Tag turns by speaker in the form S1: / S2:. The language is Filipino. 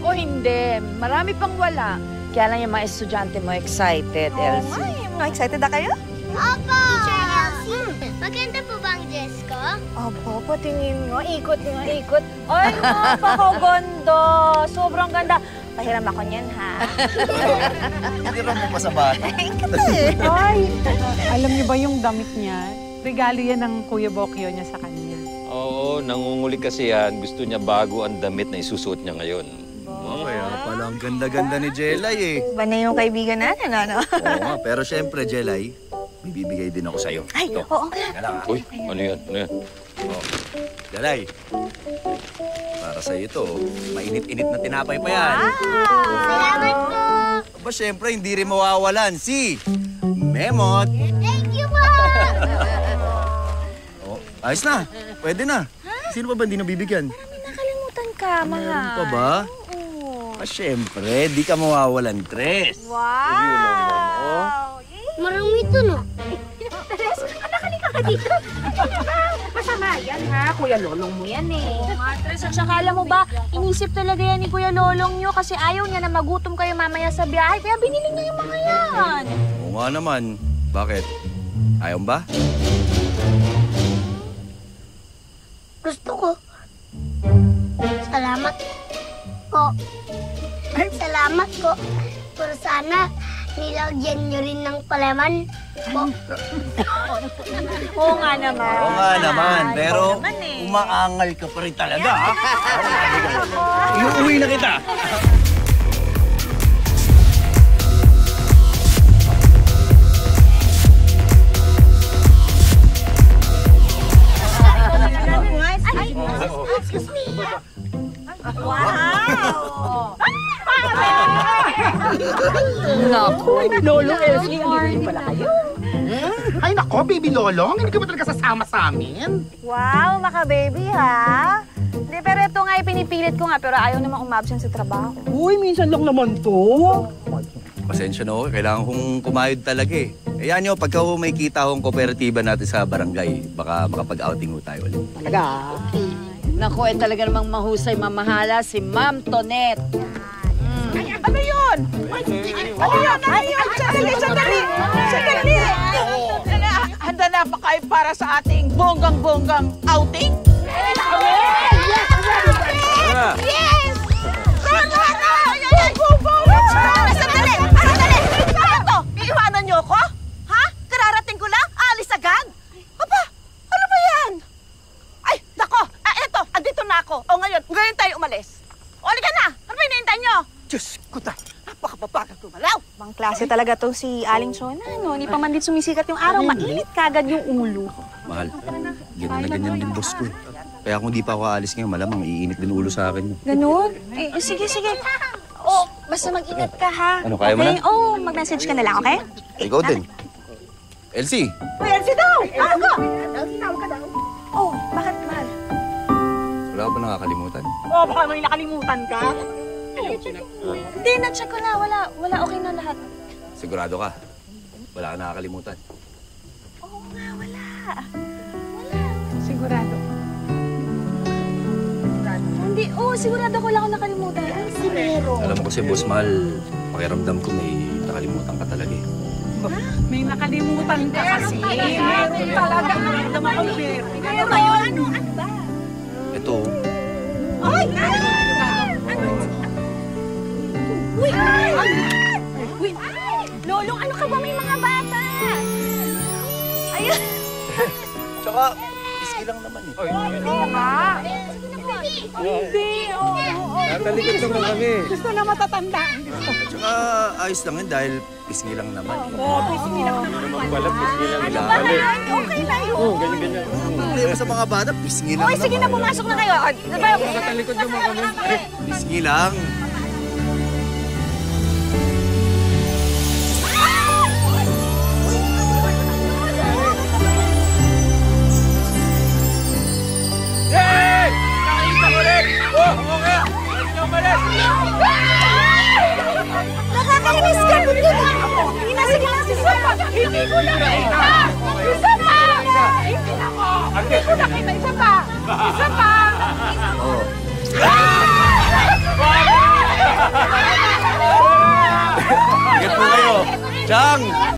S1: Naku, hindi. Marami pang wala. Kaya lang yung mga estudyante mo excited, Elsie.
S2: Oo, mga excited na kayo?
S3: Opo! Teacher Elsie, maganda po ba ang dress ko?
S2: Opo, patingin nga. Ikot nga, ikot. Ay, napakaganda. Sobrang ganda. Pahiram ako niyan, ha?
S4: Hindi rin mo masama.
S5: Ay, alam niyo ba yung damit niya? Regalo yan ng Kuya Bokyo niya sa kanya.
S6: Oo, nangunguli kasi yan. Gusto niya bago ang damit na isusuot niya ngayon.
S4: Kaya pala ang ganda-ganda ni Jelay eh.
S2: Ba na yung kaibigan natin, ano?
S4: Oo nga, pero syempre, Jelay, may bibigay din ako sa'yo.
S2: Ay,
S4: ito.
S2: oo.
S6: Uy, ano yan? Ano yan?
S4: Oh. Jelay, para sa'yo ito, mainit-init na tinapay pa yan.
S3: Salamat po!
S4: Aba, syempre, hindi rin mawawalan si Memot.
S3: Thank you po!
S4: Oh, ayos na. Pwede na. Sino pa ba hindi nabibigyan?
S2: Nakalimutan ka, mahal.
S4: Meron pa ba? Ah, syempre, di ka mawawalan, Tres.
S2: Wow!
S3: Marami ito, no?
S2: Tres, halika ka dito. Masama yan, ha? Kuya Lolong mo yan, eh. Tres, at saka alam mo ba, inisip talaga yan ni Kuya Lolong nyo kasi ayaw niya na magutom kayo mamaya sa biyahe, kaya binili niya yung mga yan.
S4: Oo nga naman. Bakit? Ayaw ba?
S3: Gusto ko. Salamat po. Salamat po. Pero sana nilagyan nyo rin ng palaman po.
S2: Oo nga naman.
S4: Oo nga naman, pero
S2: naman eh.
S4: umaangal ka pa rin talaga, ha? Iuuwi na kita.
S3: Excuse me.
S2: Wow!
S1: Naku, Lolo Elsie, hindi pala kayo.
S7: Ay nako, baby Lolong, hindi ka ba talaga sasama sa amin?
S2: Wow, maka-baby, ha? Hindi, pero ito nga, pinipilit ko nga, pero ayaw namang umabsent sa trabaho.
S7: Uy, minsan lang naman to.
S4: Pasensya na ho, kailangan kong kumayod talaga eh. Ayan nyo, pagka ho may kita hong kooperatiba natin sa barangay, baka makapag-outing ho tayo ulit.
S7: Talaga?
S1: Naku, talaga namang mahusay mamahala si Ma'am Tonet.
S7: Ay, ano yun? Ano yun? Sandali! Sandali! Handa na ba kayo para sa ating bonggang-bonggang outing?
S3: Yes!
S7: Sandali! Ano? Iiwanan niyo ako? Ha? Kararating ko lang? Alis agad? Aba, ano ba yan? Ay, nako! Eto, andito na ako. O ngayon tayo umalis. O, halika na! Ano ba hinihintay niyo? Diyos ko ta! Napakababagang gumalaw!
S2: Bang klase talaga tong si Aling Sona, no? Ni pa man din sumisikat yung araw, mainit kagad yung ulo.
S4: Mahal, ganyan na ganyan din boss ko eh. Kaya kung di pa ako aalis ngayon, malamang iinit din ulo sa akin.
S2: Ganun? Eh, sige. Oh, basta mag-ingat ka, ha?
S4: Ano, kaya mo na?
S2: Oh, mag-message ka na lang, okay?
S4: Ikaw din. Elsie!
S7: Uy, Elsie daw! Tawag ko! Elsie, tawag ka daw.
S2: Oh, bakit, mahal?
S4: Wala ka ba nakakalimutan?
S7: Oh, baka may nakalimutan ka.
S2: Hindi, na-check ko na. Wala, okay na lahat.
S4: Sigurado ka? Wala ka nakakalimutan?
S2: Oo nga, wala.
S5: Sigurado.
S2: Hindi, sigurado ko lang ako nakalimutan. Si Mero.
S4: Alam mo kasi, boss, mahal, pakiramdam ko may nakalimutan ka talaga eh.
S5: May nakalimutan ka kasi. Talaga naman ako, Mero.
S2: Ano ba?
S4: Ito.
S2: Ay! Uy! Uy! Lolong, ano ka ba? May mga bata! Ayun!
S4: Tsaka, iski lang naman eh.
S5: Oo nga. Hindi, oo.
S4: Natalikod naman kami.
S5: Gusto na matatandaan.
S4: Tsaka, ayos lang yun dahil pisngi lang naman eh.
S5: Oo, pisngi lang naman.
S6: Pala, pisngi lang.
S2: Ano ba na? Okay na yun.
S6: Oo, ganyan.
S4: Ang problema sa mga bata, pisngi lang
S2: Uy,
S4: naman.
S2: sige na, pumasok na kayo.
S6: Natalikod naman kami.
S4: Pisngi lang.
S2: Nakakainis ka! Hindi na, sige na, isa pa! Hindi ko na kita! Isa pa! Hindi na ko! Hindi ko na kita! Isa pa! Isa pa!
S4: Oo. Chang!